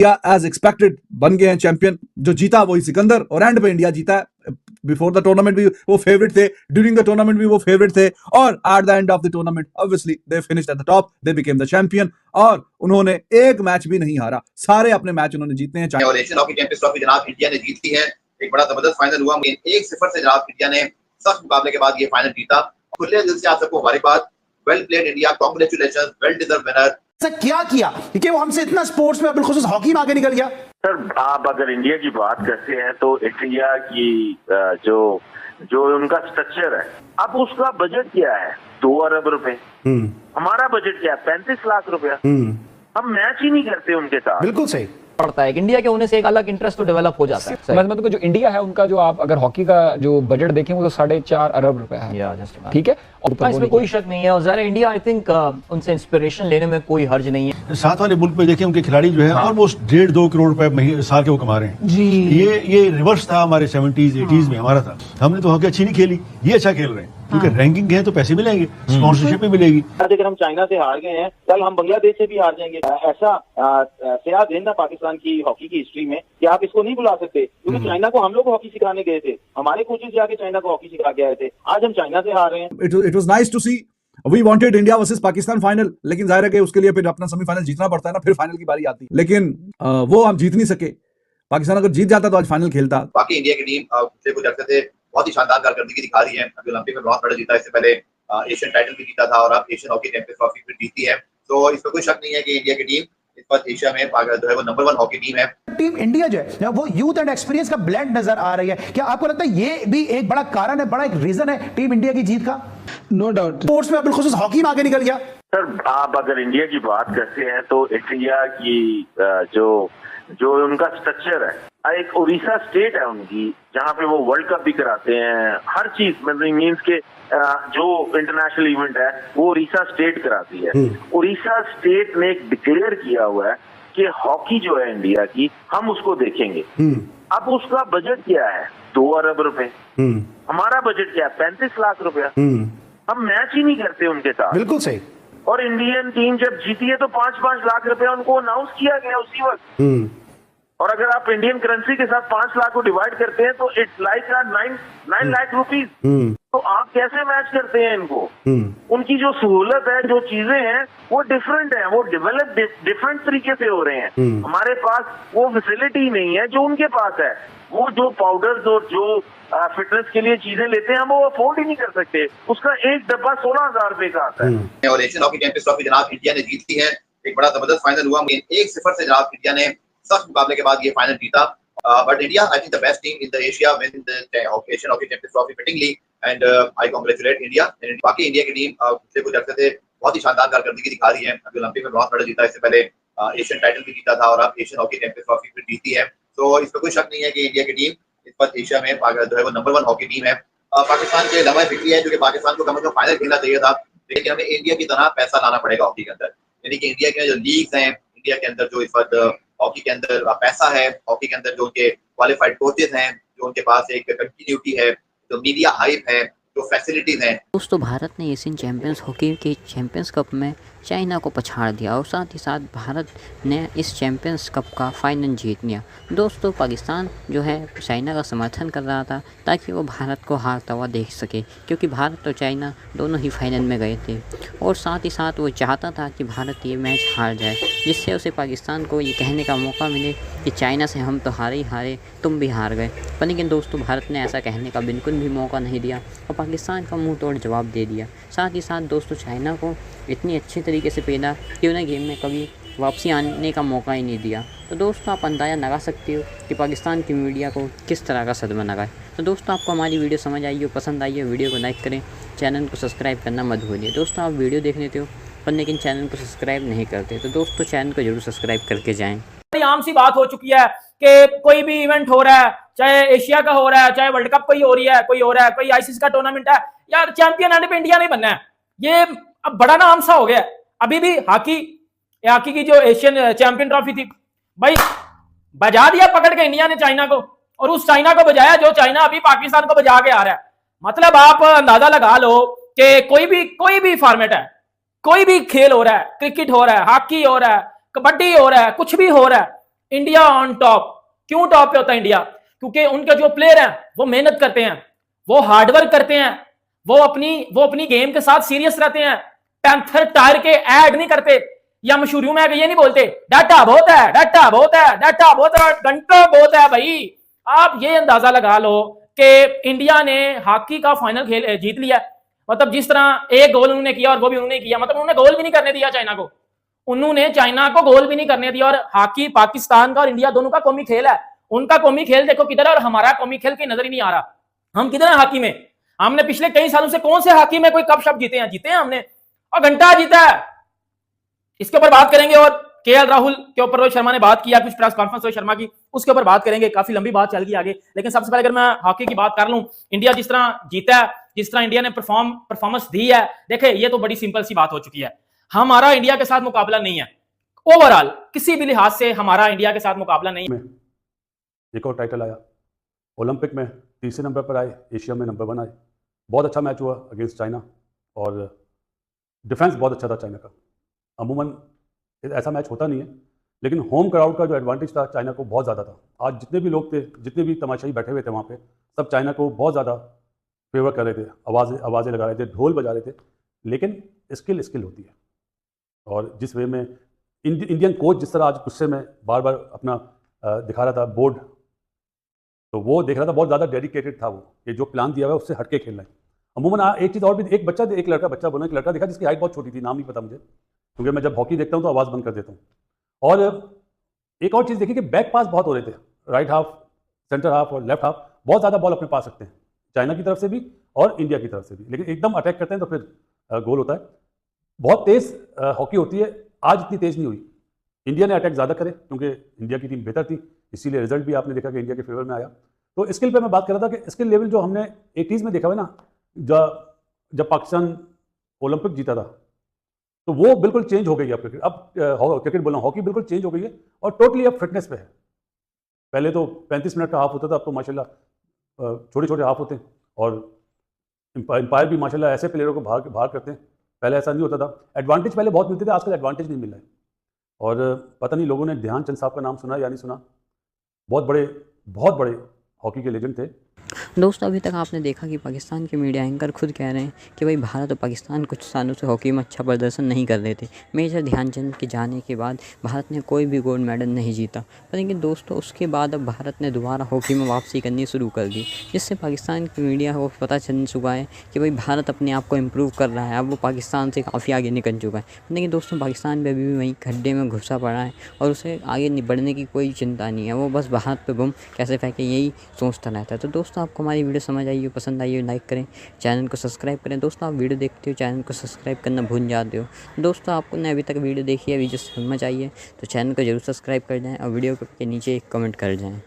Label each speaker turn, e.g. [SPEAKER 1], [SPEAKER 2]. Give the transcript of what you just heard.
[SPEAKER 1] India as expected बन गए हैं चैंपियन। जो जीता वही सिकंदर, और एंड पे इंडिया जीता है। बिफोर द टूर्नामेंट भी वो फेवरेट थे, ड्यूरिंग द टूर्नामेंट भी वो फेवरेट थे, और at the end of the tournament obviously they finished at the top, they became the champion. और उन्होंने एक मैच भी नहीं हारा, सारे अपने मैच उन्होंने जीते हैं।
[SPEAKER 2] और एशियन हॉकी चैंपियंस ट्रॉफी जनाब इंडिया ने जीती है। एक बड़ा जबरदस्त फाइनल हुआ, 1-0 से जनाब इंडिया ने सख्त मुकाबले के बाद ये फाइनल जीता। खुले दिल से आप सबको मुबारकबाद। Well played India, congratulations, well deserve winner.
[SPEAKER 3] क्या किया कि वो हमसे इतना स्पोर्ट्स में बिलखुसूस हॉकी में आगे निकल गया।
[SPEAKER 4] सर आप अगर इंडिया की बात करते हैं तो इंडिया की जो उनका स्ट्रक्चर है, अब उसका बजट क्या है 2 अरब रुपए। हमारा बजट क्या है 35 लाख रुपया। हम मैच ही नहीं करते उनके साथ।
[SPEAKER 3] बिल्कुल सही
[SPEAKER 5] पड़ता है कि इंडिया के होने से एक अलग इंटरेस्ट तो डेवलप हो जाता है।
[SPEAKER 6] मतलब जो इंडिया है उनका जो आप अगर हॉकी का जो बजट देखें वो तो 4.5 अरब रुपए है। ठीक है,
[SPEAKER 5] और इसमें कोई शक नहीं है। और ज़रा इंडिया आई थिंक उनसे इंस्पिरेशन लेने में कोई हर्ज नहीं है।
[SPEAKER 7] साथ वाले मुल्क पे देखें उनके खिलाड़ी जो है ऑलमोस्ट 1.5-2 करोड़ रुपए साल के वो कमा रहे हैं
[SPEAKER 3] जी।
[SPEAKER 7] ये रिवर्स था हमारे 70s 80s में हमारा था। हमने तो हॉकी अच्छी नहीं खेली, ये अच्छा खेल रहे हैं क्योंकि रैंकिंग है तो पैसे मिलेंगे, स्पॉन्सरशिप भी मिलेगी।
[SPEAKER 8] अगर हम चाइना से हार गए हैं, कल हम बांग्लादेश से भी हार जाएंगे। ऐसा सयाद रहना पाकिस्तान की हॉकी की हिस्ट्री में कि आप इसको नहीं भुला सकते, क्योंकि चाइना को हम लोग हॉकी सिखाने गए थे, हमारे कोचेस जाके चाइना को हॉकी सिखा के आए थे। आज हम चाइना से हार रहे हैं।
[SPEAKER 1] It was nice to see. We wanted India versus Pakistan final, लेकिन जाहिर है कि उसके लिए फिर अपना सेमीफाइनल जीतना पड़ता है ना, फिर फाइनल की बारी आती है। लेकिन वो हम जीत नहीं सके। पाकिस्तान अगर जीत जाता तो आज फाइनल खेलता।
[SPEAKER 2] बाकी इंडिया की टीम पिछले कुछ अर्से से बहुत ही शानदार कारकर्दगी दिखा रही है। अभी ओलंपिक में ब्रॉन्ज मेडल जीता, इससे पहले एशियन टाइटल भी जीता था, और अब एशियन हॉकी चैंपियंस ट्रॉफी भी जीती है। तो इसमें कोई शक नहीं है कि इंडिया की टीम इस वक्त एशिया में जो है वो नंबर 1 हॉकी टीम है।
[SPEAKER 3] टीम इंडिया जो है वो यूथ एंड एक्सपीरियंस का ब्लेंड नजर आ रही है। क्या आपको लगता है ये भी एक बड़ा कारण है, बड़ा एक रीजन है टीम इंडिया की जीत का?
[SPEAKER 8] नो डाउट
[SPEAKER 3] स्पोर्ट्स में बिलखुसूस हॉकी में आगे निकल गया।
[SPEAKER 4] सर आप अगर इंडिया की बात करते हैं तो इंडिया की जो उनका स्ट्रक्चर है, एक उड़ीसा स्टेट है उनकी, जहाँ पे वो वर्ल्ड कप भी कराते हैं, हर चीज मतलब मीन्स के जो इंटरनेशनल इवेंट है वो उड़ीसा स्टेट कराती है। उड़ीसा स्टेट ने एक डिक्लेयर किया हुआ है कि हॉकी जो है इंडिया की, हम उसको देखेंगे। अब उसका बजट क्या है 2 अरब रुपए। हमारा बजट क्या है 35 लाख रुपया। हम मैच ही नहीं करते उनके साथ।
[SPEAKER 3] बिल्कुल सही।
[SPEAKER 4] और इंडियन टीम जब जीती है तो 5-5 लाख रुपया उनको अनाउंस किया गया उसी वक्त। और अगर आप इंडियन करेंसी के साथ 5 लाख को डिवाइड करते हैं तो इट्स लाइक 9 लाख रुपीज। तो आप कैसे मैच करते हैं इनको? उनकी जो सहूलत है, जो चीजें हैं वो डिफरेंट है, वो डेवलप डिफरेंट तरीके से हो रहे हैं। हमारे पास वो फैसिलिटी नहीं है जो उनके पास है। वो जो पाउडर्स और जो फिटनेस के लिए चीजें लेते हैं हम वो अफोर्ड ही नहीं कर सकते। उसका एक डब्बा 16,000 रुपए का आता है।
[SPEAKER 2] और एशियन हॉकी चैंपियंस ट्रॉफी जनाब इंडिया ने जीती है। एक बड़ा जबरदस्त फाइनल हुआ, 1-0 से जनाब इंडिया ने सख्त मुकाबले के बाद ये फाइनल जीता। But India I think the best team in the Asia win the Asian hockey champions trophy fittingly, and I congratulate India. बाकी इंडिया की टीम पिछले कुछ अर्से से बहुत ही शानदार कारकर्दगी दिखा रही है। अभी ओलंपिक में ब्रॉन्ज मेडल जीता, इससे पहले एशियन टाइटल भी जीता था, और अब एशियन हॉकी चैंपियंस ट्रॉफी भी जीती है। तो इसमें कोई शक नहीं है कि इंडिया की टीम इस वक्त एशिया में जो है वो नंबर 1 हॉकी टीम है। पाकिस्तान के लम्हा फिक्री है, जो कि पाकिस्तान को कम से कम फाइनल खेलना चाहिए था, लेकिन हमें इंडिया की तरह पैसा लाना पड़ेगा हॉकी के अंदर। यानी कि इंडिया के जो लीग्स हैं, इंडिया के अंदर जो इस वक्त हॉकी के अंदर पैसा है, हॉकी के अंदर जो उनके क्वालिफाइड कोचेस हैं, जो उनके पास एक कंटिन्यूटी है, जो मीडिया हाइप है, जो फैसिलिटीज हैं।
[SPEAKER 9] दोस्तों भारत ने एशियन चैंपियंस हॉकी के चैंपियंस कप में चाइना को पछाड़ दिया और साथ ही साथ भारत ने इस चैंपियंस कप का फाइनल जीत लिया। दोस्तों पाकिस्तान जो है चाइना का समर्थन कर रहा था ताकि वो भारत को हारता हुआ देख सके, क्योंकि भारत और चाइना दोनों ही फाइनल में गए थे, और साथ ही साथ वो चाहता था कि भारत ये मैच हार जाए, जिससे उसे पाकिस्तान को ये कहने का मौका मिले कि चाइना से हम तो हारे ही हारे, तुम भी हार गए। पर लेकिन दोस्तों भारत ने ऐसा कहने का बिल्कुल भी मौका नहीं दिया और पाकिस्तान का मुँह तोड़ जवाब दे दिया। साथ ही साथ दोस्तों चाइना को इतनी अच्छी तरीके से पेला कि उन्हें गेम में कभी वापसी आने का मौका ही नहीं दिया। तो दोस्तों आप अंदाज़ा लगा सकते हो कि पाकिस्तान की मीडिया को किस तरह का सदमा लगा है। तो दोस्तों आपको हमारी वीडियो समझ आई हो, पसंद आई हो, वीडियो को लाइक करें, चैनल को सब्सक्राइब करना मत भूलिए। दोस्तों आप वीडियो देख लेते हो पर लेकिन चैनल को सब्सक्राइब नहीं करते, तो दोस्तों चैनल को जरूर सब्सक्राइब करके जाएँ।
[SPEAKER 10] आम सी बात हो चुकी है कि कोई भी इवेंट हो रहा है, चाहे एशिया का हो रहा है, चाहे वर्ल्ड कप कोई हो रही है, कोई हो रहा है, कोई आईसीसी का टूर्नामेंट है, यार चैंपियन एंड पे इंडिया नहीं बनना है। ये अब बड़ा नाम सा हो गया। अभी भी हॉकी की जो एशियन चैंपियन ट्रॉफी थी भाई, बजा दिया पकड़ के इंडिया ने चाइना को, और उस चाइना को बजाया जो चाइना अभी पाकिस्तान को बजा के आ रहा है। मतलब आप अंदाजा लगा लो कि कोई भी फॉर्मेट है, कोई भी खेल हो रहा है, क्रिकेट हो रहा है, हॉकी हो रहा है, कबड्डी हो रहा है, कुछ भी हो रहा है, इंडिया ऑन टॉप। क्यों टॉप पे होता है इंडिया? क्योंकि उनके जो प्लेयर हैं वो मेहनत करते हैं, वो हार्डवर्क करते हैं, वो अपनी गेम के साथ सीरियस रहते हैं, पैंथर टायर के ऐड नहीं करते, या मशहूरियों में ये नहीं बोलते डाटा बहुत है, डाटा बहुत है, डाटा बहुत है, घंटा बहुत है। भाई आप ये अंदाजा लगा लो कि इंडिया ने हॉकी का फाइनल खेल जीत लिया। मतलब जिस तरह एक गोल उन्होंने किया और वो भी उन्होंने किया, मतलब उन्होंने गोल भी नहीं करने दिया चाइना को, उन्होंने चाइना को गोल भी नहीं करने दिया। और हॉकी पाकिस्तान का और इंडिया दोनों का कौमी खेल है। उनका कौमी खेल देखो किधर है और हमारा कौमी खेल की नजर ही नहीं आ रहा। हम किधर है हॉकी में? हमने पिछले कई सालों से कौन से हॉकी में कोई कप शप जीते हैं? जीते हैं हमने, और घंटा जीता है। इसके ऊपर बात करेंगे। और केएल राहुल के ऊपर रोहित शर्मा ने बात किया, कुछ प्रेस कॉन्फ्रेंस रोहित शर्मा की, उसके ऊपर बात करेंगे। काफी लंबी बात चल गई आगे, लेकिन सबसे पहले अगर मैं हॉकी की बात कर लूं, इंडिया जिस तरह जीता है, जिस तरह इंडिया ने परफॉर्मेंस दी है, देखे ये तो बड़ी सिंपल सी बात हो चुकी है। हमारा इंडिया के साथ मुकाबला नहीं है, ओवरऑल किसी भी लिहाज से हमारा इंडिया के साथ मुकाबला नहीं है।
[SPEAKER 11] एक और टाइटल आया, ओलंपिक में तीसरे नंबर पर आए, एशिया में नंबर 1 आए। बहुत अच्छा मैच हुआ अगेंस्ट चाइना, और डिफेंस बहुत अच्छा था चाइना का। अमूमन ऐसा मैच होता नहीं है, लेकिन होम क्राउड का जो एडवांटेज था चाइना को बहुत ज़्यादा था। आज जितने भी लोग थे, जितने भी तमाशाई बैठे हुए थे वहाँ पे, सब चाइना को बहुत ज़्यादा फेवर कर रहे थे, आवाज़ें लगा रहे थे, ढोल बजा रहे थे। लेकिन स्किल होती है, और जिस वे में इंडियन कोच जिस तरह आज गुस्से में बार बार अपना दिखा रहा था बोर्ड, तो वो देख रहा था बहुत ज़्यादा डेडिकेटेड था वो, कि जो प्लान दिया हुआ है उससे हटके खेल रहा है। अमूमन एक चीज़ और भी, एक लड़का देखा जिसकी हाइट बहुत छोटी थी, नाम नहीं पता मुझे, क्योंकि मैं जब हॉकी देखता हूँ तो आवाज़ बंद कर देता हूँ। और एक और चीज़ देखी कि बैक पास बहुत हो रहे थे, राइट हाफ, सेंटर हाफ और लेफ्ट हाफ, बहुत ज़्यादा बॉल अपने पास रखते हैं, चाइना की तरफ से भी और इंडिया की तरफ से भी। लेकिन एकदम अटैक करते हैं तो फिर गोल होता है। बहुत तेज़ हॉकी होती है, आज इतनी तेज़ नहीं हुई। इंडिया ने अटैक ज़्यादा करे क्योंकि इंडिया की टीम बेहतर थी, इसीलिए रिजल्ट भी आपने देखा कि इंडिया के फेवर में आया। तो स्किल पे मैं बात कर रहा था कि स्किल लेवल जो हमने 80s में देखा हुआ ना, जब पाकिस्तान ओलंपिक जीता था, तो वो बिल्कुल चेंज हो गई है। अब क्रिकेट बोल रहा हूँ, हॉकी बिल्कुल चेंज हो गई है और टोटली अब फिटनेस पे है। पहले तो 35 मिनट का हाफ होता था, अब तो माशाल्लाह छोटे छोटे हाफ होते हैं, और एम्पायर भी माशाल्लाह ऐसे प्लेयरों को बाहर करते हैं। पहले ऐसा नहीं होता था, एडवांटेज पहले बहुत मिलते थे, आजकल एडवांटेज नहीं मिल रहा है। और पता नहीं लोगों ने ध्यानचंद साहब का नाम सुना या नहीं सुना, बहुत बड़े हॉकी के लेजेंड थे।
[SPEAKER 9] दोस्तों अभी तक आपने देखा कि पाकिस्तान के मीडिया एंकर खुद कह रहे हैं कि भाई भारत और पाकिस्तान कुछ सालों से हॉकी में अच्छा प्रदर्शन नहीं कर रहे थे। मेजर ध्यानचंद के जाने के बाद भारत ने कोई भी गोल्ड मेडल नहीं जीता, लेकिन दोस्तों उसके बाद अब भारत ने दोबारा हॉकी में वापसी करनी शुरू कर दी, जिससे पाकिस्तान की मीडिया को पता चल चुका है कि भाई भारत अपने आप को इम्प्रूव कर रहा है, अब वो पाकिस्तान से काफ़ी आगे निकल चुका है। लेकिन दोस्तों पाकिस्तान भी अभी भी वहीं खड्डे में घुसा पड़ा है और उसे आगे बढ़ने की कोई चिंता नहीं है, वो बस भारत पे बम कैसे फेंके यही सोचता रहता है। तो दोस्तों आपको हमारी वीडियो समझ आई हो, पसंद आई हो, लाइक करें, चैनल को सब्सक्राइब करें। दोस्तों आप वीडियो देखते हो चैनल को सब्सक्राइब करना भूल जाते हो। दोस्तों आपको ने अभी तक वीडियो देखी है, वीडियो समझ आई है तो चैनल को जरूर सब्सक्राइब कर जाएं और वीडियो के नीचे एक कमेंट कर जाएं।